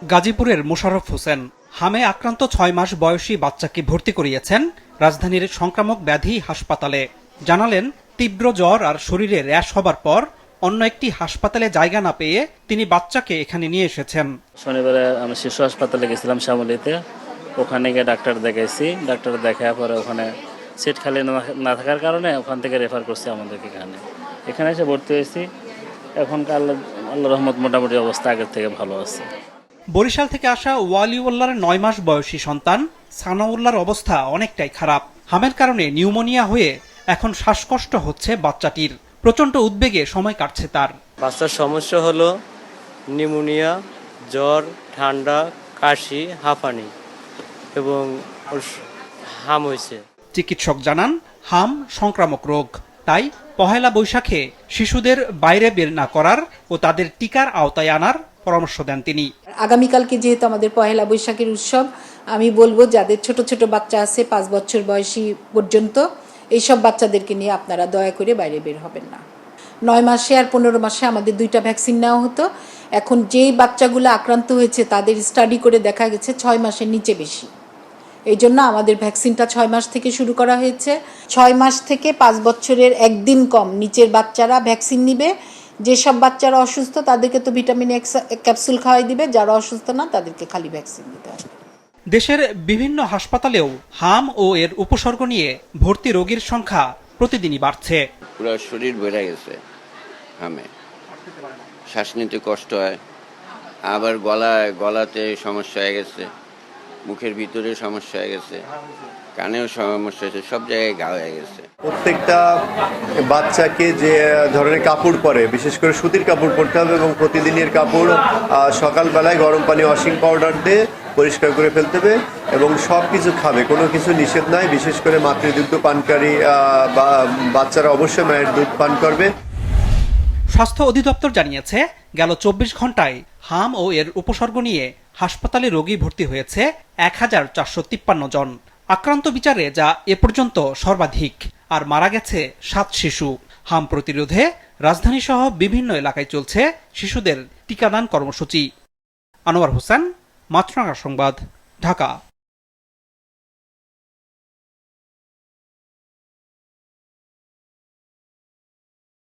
গাজীপুরের মোশাররফ হোসেন হামে আক্রান্ত ৬ মাস বয়সী বাচ্চাকে ভর্তি করিয়েছেন রাজধানীর সংক্রামক ব্যাধি হাসপাতালে। জানালেন, তীব্র জ্বর আর শরীরে র্যাশ হবার পর অন্য একটি হাসপাতালে জায়গা না পেয়ে তিনি বাচ্চাকে এখানে নিয়ে এসেছেন। শনিবারে আমি শিশু হাসপাতালে গেছিলাম শ্যামলীতে। ওখানে গিয়ে ডাক্তার দেখাইছি। ডাক্তার দেখার পরে ওখানে সিট খালি না থাকার কারণে ওখান থেকে রেফার করছে আমাদেরকে এখানে এসে ভর্তি হয়েছি। এখন আল্লাহ রহমত মোটামুটি অবস্থা আগের থেকে ভালো আছে। বরিশাল থেকে আসা ওয়ালিউল্লাহর ৯ মাস বয়সী সন্তান সানাউল্লাহর অবস্থা অনেকটাই খারাপ। হামের কারণে নিউমোনিয়া হয়ে এখন শ্বাসকষ্ট হচ্ছে বাচ্চাটির। প্রচণ্ড উদ্বেগে সময় কাটছে তার। বাচ্চার সমস্যা হলো নিউমোনিয়া, জ্বর, ঠান্ডা, কাশি, হাঁপানি এবং হাম হয়েছে। চিকিৎসক জানান, হাম সংক্রামক রোগ, তাই পহেলা বৈশাখে শিশুদের বাইরে বের না করার ও তাদের টিকার আওতায় আনার পরামর্শ দেন তিনি। আগামীকালকে যেহেতু আমাদের পহেলা বৈশাখের উৎসব, আমি বলবো যাদের ছোট ছোট বাচ্চা আছে ৫ বছর বয়সী পর্যন্ত, এইসব বাচ্চাদেরকে নিয়ে আপনারা দয়া করে বাইরে বের হবেন না। ৯ মাসে আর ১৫ মাসে আমাদের ২টা ভ্যাকসিন নেওয়া হতো। এখন যেই বাচ্চাগুলো আক্রান্ত হয়েছে তাদের স্টাডি করে দেখা গেছে ৬ মাসের নিচে বেশি। এই জন্য আমাদের ভ্যাকসিনটা ৬ মাস থেকে শুরু করা হয়েছে। ৬ মাস থেকে ৫ বছরের একদিন কম নিচের বাচ্চারা ভ্যাকসিন নিবে। যেসব বাচ্চারা অসুস্থ তাদেরকে তো ভিটামিন এক্স ক্যাপসুল খাওয়াই দিবে, যারা অসুস্থ না তাদেরকে খালি ভ্যাকসিন দিতে হবে। দেশের বিভিন্ন হাসপাতালেও হাম ও এর উপসর্গ নিয়ে ভর্তি রোগীর সংখ্যা প্রতিদিনই বাড়ছে। পুরো শরীর বেড়ে গেছে, হামে শ্বাস নিতে কষ্ট হয়, আবার গলাতে সমস্যা হয়ে গেছে, মুখের ভিতরে সমস্যা হয়ে গেছে, কানেও সমস্যা হয়েছে, সব জায়গায় ঘা হয়ে গেছে। প্রত্যেকটা বাচ্চাকে যে ধরনের কাপড় পরে, বিশেষ করে সুতির কাপড় পরতে হবে এবং প্রতিদিনের কাপড় সকালবেলায় গরম পানি ওয়াশিং পাউডার দিয়ে পরিষ্কার করে ফেলতে হবে এবং সব কিছু খাবে, কোনো কিছু নিষেধ নাই। বিশেষ করে মাতৃদুগ্ধ পানকারী বাচ্চারা অবশ্যই মায়ের দুধ পান করবে। স্বাস্থ্য অধিদপ্তর জানিয়েছে, গেল ২৪ ঘন্টায় হাম ও এর উপসর্গ নিয়ে হাসপাতালে রোগী ভর্তি হয়েছে ১,৪৫৩ জন। আক্রান্ত বিচারে যা এ পর্যন্ত সর্বাধিক, আর মারা গেছে ৭ শিশু। হাম প্রতিরোধে রাজধানীসহ বিভিন্ন এলাকায় চলছে শিশুদের টিকাদান কর্মসূচি। আনোয়ার হোসেন, মাছরাঙা সংবাদ, ঢাকা।